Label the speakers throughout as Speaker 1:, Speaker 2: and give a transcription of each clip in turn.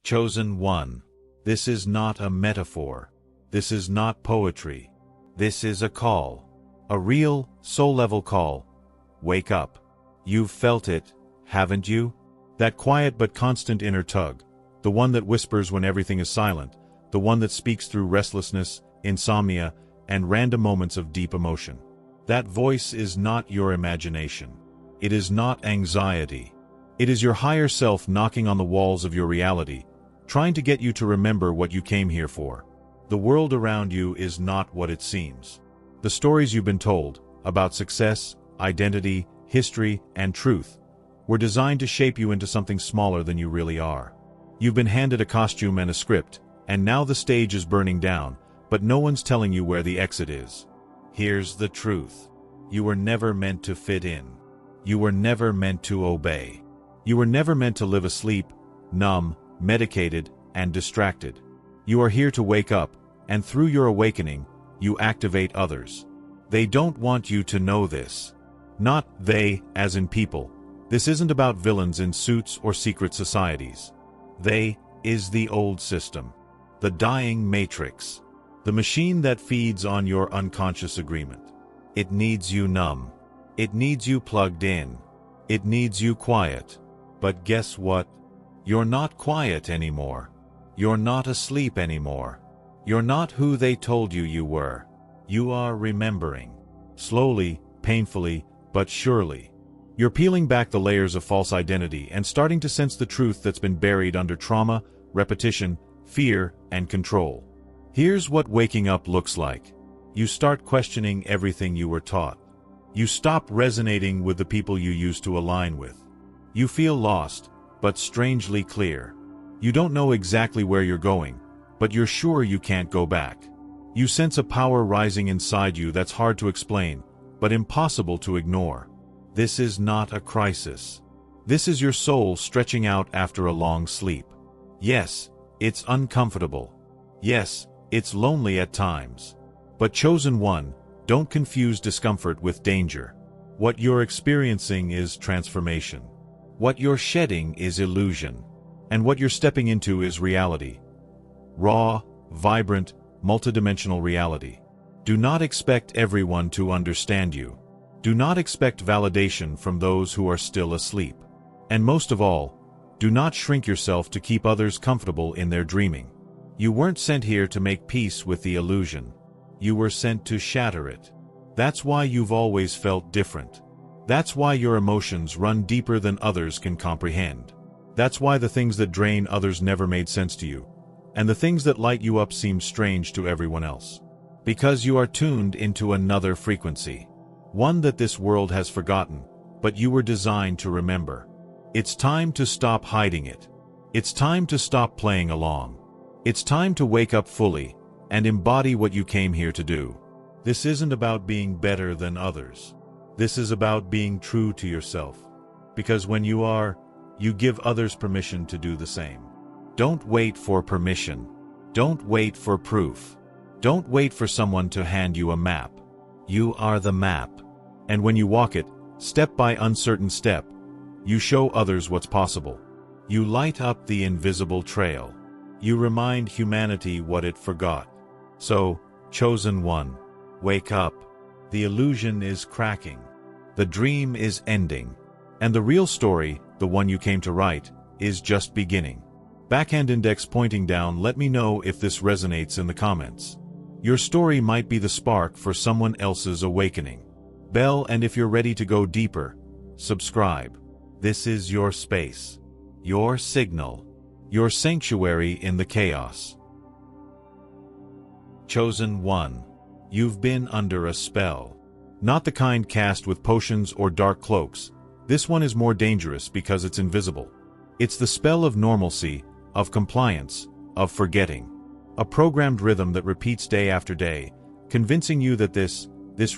Speaker 1: Chosen one. This is not a metaphor. This is not poetry. This is a call. A real, soul-level call. Wake up. You've felt it, haven't you? That quiet but constant inner tug. The one that whispers when everything is silent. The one that speaks through restlessness, insomnia, and random moments of deep emotion. That voice is not your imagination. It is not anxiety. It is your higher self knocking on the walls of your reality, trying to get you to remember what you came here for. The world around you is not what it seems. The stories you've been told, about success, identity, history, and truth, were designed to shape you into something smaller than you really are. You've been handed a costume and a script, and now the stage is burning down, but no one's telling you where the exit is. Here's the truth. You were never meant to fit in. You were never meant to obey. You were never meant to live asleep, numb, medicated, and distracted. You are here to wake up, and through your awakening, you activate others. They don't want you to know this. Not they, as in people. This isn't about villains in suits or secret societies. They is the old system. The dying matrix. The machine that feeds on your unconscious agreement. It needs you numb. It needs you plugged in. It needs you quiet. But guess what? You're not quiet anymore. You're not asleep anymore. You're not who they told you you were. You are remembering. Slowly, painfully, but surely. You're peeling back the layers of false identity and starting to sense the truth that's been buried under trauma, repetition, fear, and control. Here's what waking up looks like. You start questioning everything you were taught. You stop resonating with the people you used to align with. You feel lost, but strangely clear. You don't know exactly where you're going, but you're sure you can't go back. You sense a power rising inside you that's hard to explain, but impossible to ignore. This is not a crisis. This is your soul stretching out after a long sleep. Yes, it's uncomfortable. Yes, it's lonely at times. But chosen one, don't confuse discomfort with danger. What you're experiencing is transformation. What you're shedding is illusion. And what you're stepping into is reality. Raw, vibrant, multidimensional reality. Do not expect everyone to understand you. Do not expect validation from those who are still asleep. And most of all, do not shrink yourself to keep others comfortable in their dreaming. You weren't sent here to make peace with the illusion. You were sent to shatter it. That's why you've always felt different. That's why your emotions run deeper than others can comprehend. That's why the things that drain others never made sense to you, and the things that light you up seem strange to everyone else. Because you are tuned into another frequency. One that this world has forgotten, but you were designed to remember. It's time to stop hiding it. It's time to stop playing along. It's time to wake up fully and embody what you came here to do. This isn't about being better than others. This is about being true to yourself. Because when you are, you give others permission to do the same. Don't wait for permission. Don't wait for proof. Don't wait for someone to hand you a map. You are the map. And when you walk it, step by uncertain step, you show others what's possible. You light up the invisible trail. You remind humanity what it forgot. So, chosen one, wake up. The illusion is cracking. The dream is ending. And the real story, the one you came to write, is just beginning. Backhand index pointing down, let me know if this resonates in the comments. Your story might be the spark for someone else's awakening. Bell, and if you're ready to go deeper, subscribe. This is your space, your signal, your sanctuary in the chaos. Chosen one, you've been under a spell. Not the kind cast with potions or dark cloaks. This one is more dangerous because it's invisible. It's the spell of normalcy, of compliance, of forgetting. A programmed rhythm that repeats day after day, convincing you that this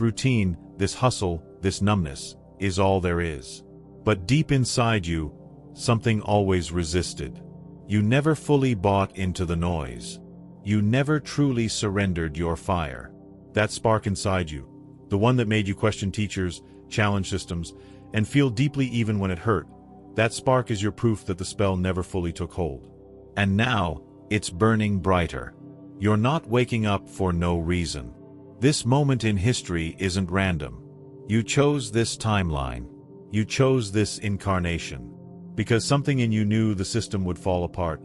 Speaker 1: routine, this hustle, this numbness, is all there is. But deep inside you, something always resisted. You never fully bought into the noise. You never truly surrendered your fire. That spark inside you, the one that made you question teachers, challenge systems, and feel deeply even when it hurt, that spark is your proof that the spell never fully took hold. And now, it's burning brighter. You're not waking up for no reason. This moment in history isn't random. You chose this timeline. You chose this incarnation. Because something in you knew the system would fall apart,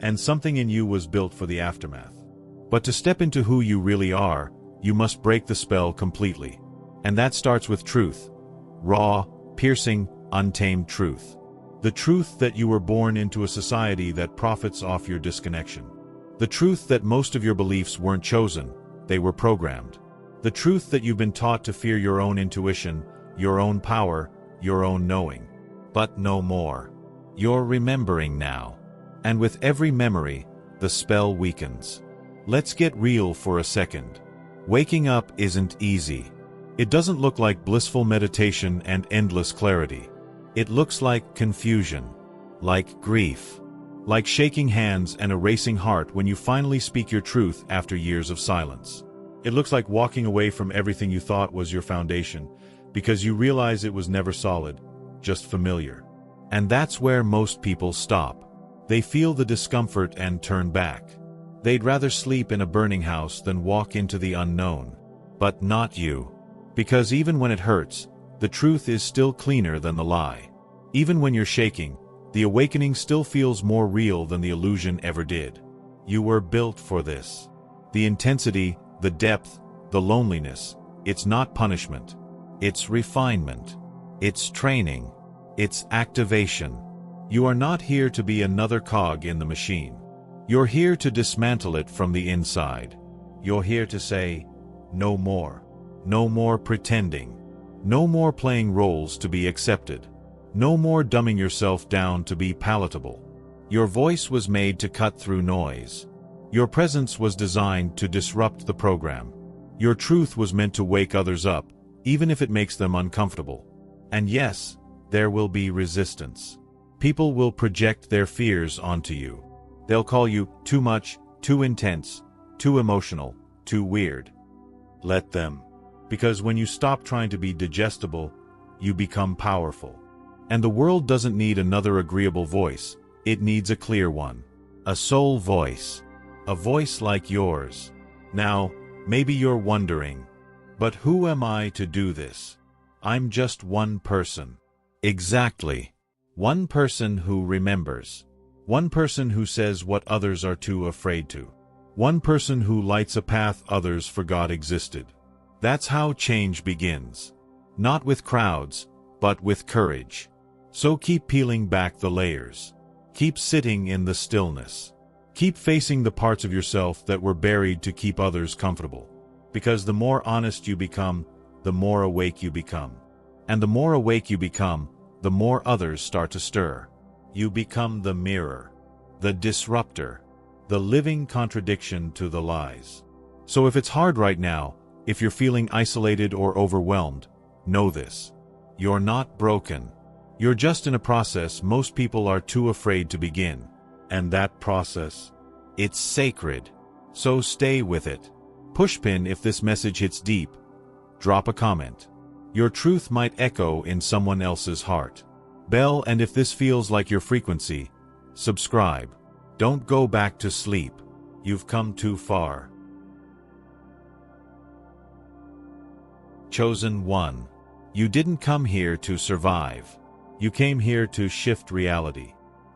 Speaker 1: and something in you was built for the aftermath. But to step into who you really are, you must break the spell completely. And that starts with truth. Raw, piercing, untamed truth. The truth that you were born into a society that profits off your disconnection. The truth that most of your beliefs weren't chosen, they were programmed. The truth that you've been taught to fear your own intuition, your own power, your own knowing. But no more. You're remembering now. And with every memory, the spell weakens. Let's get real for a second. Waking up isn't easy. It doesn't look like blissful meditation and endless clarity. It looks like confusion, like grief, like shaking hands and a racing heart when you finally speak your truth after years of silence. It looks like walking away from everything you thought was your foundation, because you realize it was never solid, just familiar. And that's where most people stop. They feel the discomfort and turn back. They'd rather sleep in a burning house than walk into the unknown. But not you. Because even when it hurts, the truth is still cleaner than the lie. Even when you're shaking, the awakening still feels more real than the illusion ever did. You were built for this. The intensity, the depth, the loneliness, it's not punishment. It's refinement. It's training. It's activation. You are not here to be another cog in the machine. You're here to dismantle it from the inside. You're here to say, no more. No more pretending. No more playing roles to be accepted. No more dumbing yourself down to be palatable. Your voice was made to cut through noise. Your presence was designed to disrupt the program. Your truth was meant to wake others up, even if it makes them uncomfortable. And yes, there will be resistance. People will project their fears onto you. They'll call you too much, too intense, too emotional, too weird. Let them. Because when you stop trying to be digestible, you become powerful. And the world doesn't need another agreeable voice, it needs a clear one. A soul voice. A voice like yours. Now, maybe you're wondering, but who am I to do this? I'm just one person. Exactly. One person who remembers. One person who says what others are too afraid to. One person who lights a path others forgot existed. That's how change begins. Not with crowds, but with courage. So keep peeling back the layers. Keep sitting in the stillness. Keep facing the parts of yourself that were buried to keep others comfortable. Because the more honest you become, the more awake you become. And the more awake you become, the more others start to stir. You become the mirror, the disruptor, the living contradiction to the lies. So if it's hard right now, if you're feeling isolated or overwhelmed, know this. You're not broken. You're just in a process most people are too afraid to begin. And that process, it's sacred. So stay with it. Pushpin if this message hits deep. Drop a comment. Your truth might echo in someone else's heart. Bell, and if this feels like your frequency, subscribe. Don't go back to sleep. You've come too far. Chosen one. You didn't come here to survive. You came here to shift reality.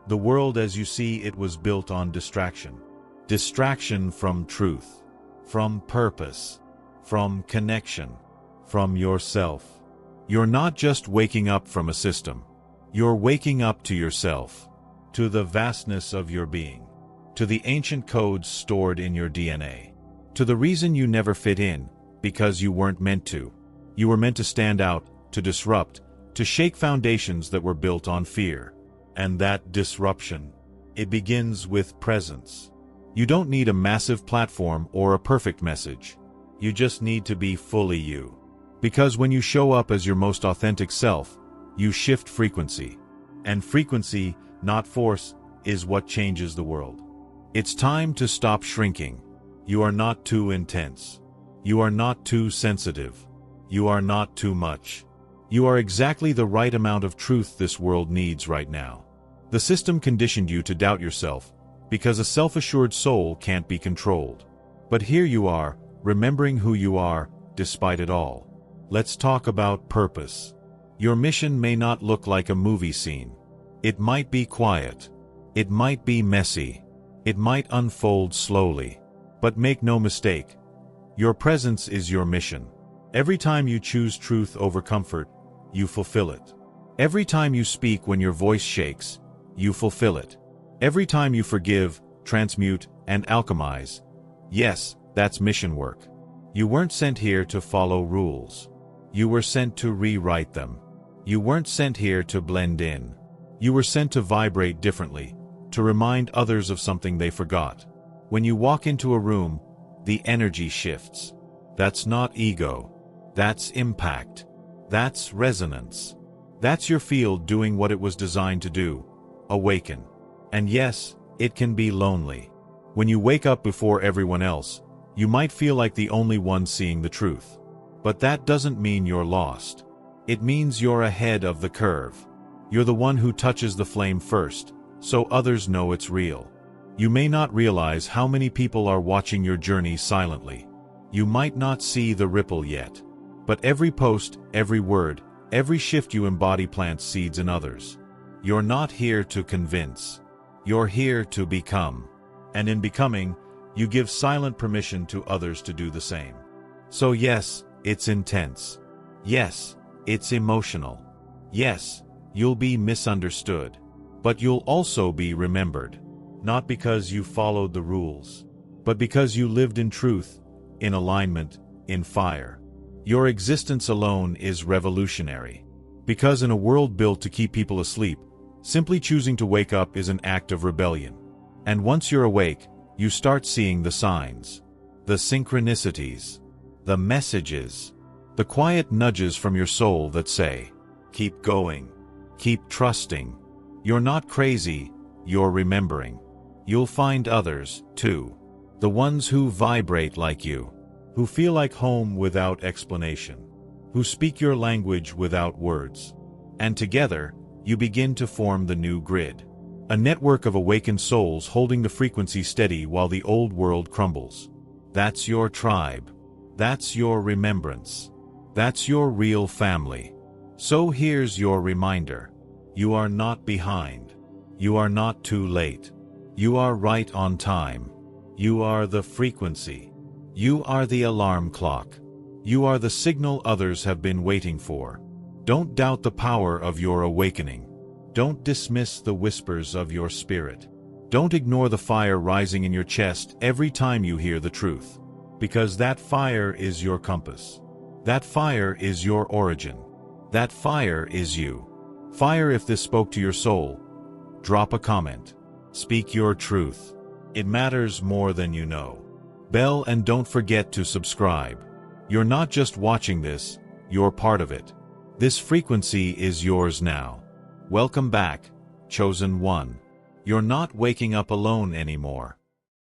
Speaker 1: The world as you see it was built on distraction. Distraction from truth, from purpose, from connection, from yourself. You're not just waking up from a system. You're waking up to yourself, to the vastness of your being, to the ancient codes stored in your DNA, to the reason you never fit in, because you weren't meant to. You were meant to stand out, to disrupt, to shake foundations that were built on fear. And that disruption, it begins with presence. You don't need a massive platform or a perfect message. You just need to be fully you. Because when you show up as your most authentic self, you shift frequency. And frequency, not force, is what changes the world. It's time to stop shrinking. You are not too intense. You are not too sensitive. You are not too much. You are exactly the right amount of truth this world needs right now. The system conditioned you to doubt yourself, because a self-assured soul can't be controlled. But here you are, remembering who you are, despite it all. Let's talk about purpose. Your mission may not look like a movie scene. It might be quiet. It might be messy. It might unfold slowly. But make no mistake, your presence is your mission. Every time you choose truth over comfort, you fulfill it. Every time you speak when your voice shakes, you fulfill it. Every time you forgive, transmute, and alchemize, yes, that's mission work. You weren't sent here to follow rules. You were sent to rewrite them. You weren't sent here to blend in. You were sent to vibrate differently, to remind others of something they forgot. When you walk into a room, the energy shifts. That's not ego. That's impact. That's resonance. That's your field doing what it was designed to do, awaken. And yes, it can be lonely. When you wake up before everyone else, you might feel like the only one seeing the truth. But that doesn't mean you're lost. It means you're ahead of the curve. You're the one who touches the flame first, so others know it's real. You may not realize how many people are watching your journey silently. You might not see the ripple yet. But every post, every word, every shift you embody plants seeds in others. You're not here to convince. You're here to become. And in becoming, you give silent permission to others to do the same. So yes, it's intense. Yes, it's emotional. Yes, you'll be misunderstood. But you'll also be remembered. Not because you followed the rules, but because you lived in truth, in alignment, in fire. Your existence alone is revolutionary. Because in a world built to keep people asleep, simply choosing to wake up is an act of rebellion. And once you're awake, you start seeing the signs, the synchronicities, the messages, the quiet nudges from your soul that say, keep going, keep trusting. You're not crazy, you're remembering. You'll find others, too. The ones who vibrate like you, who feel like home without explanation, who speak your language without words. And together, you begin to form the new grid. A network of awakened souls holding the frequency steady while the old world crumbles. That's your tribe. That's your remembrance. That's your real family. So here's your reminder. You are not behind. You are not too late. You are right on time. You are the frequency. You are the alarm clock. You are the signal others have been waiting for. Don't doubt the power of your awakening. Don't dismiss the whispers of your spirit. Don't ignore the fire rising in your chest every time you hear the truth. Because that fire is your compass. That fire is your origin. That fire is you. Fire, if this spoke to your soul, drop a comment. Speak your truth. It matters more than you know. Bell, and don't forget to subscribe. You're not just watching this, you're part of it. This frequency is yours now. Welcome back, chosen one. You're not waking up alone anymore.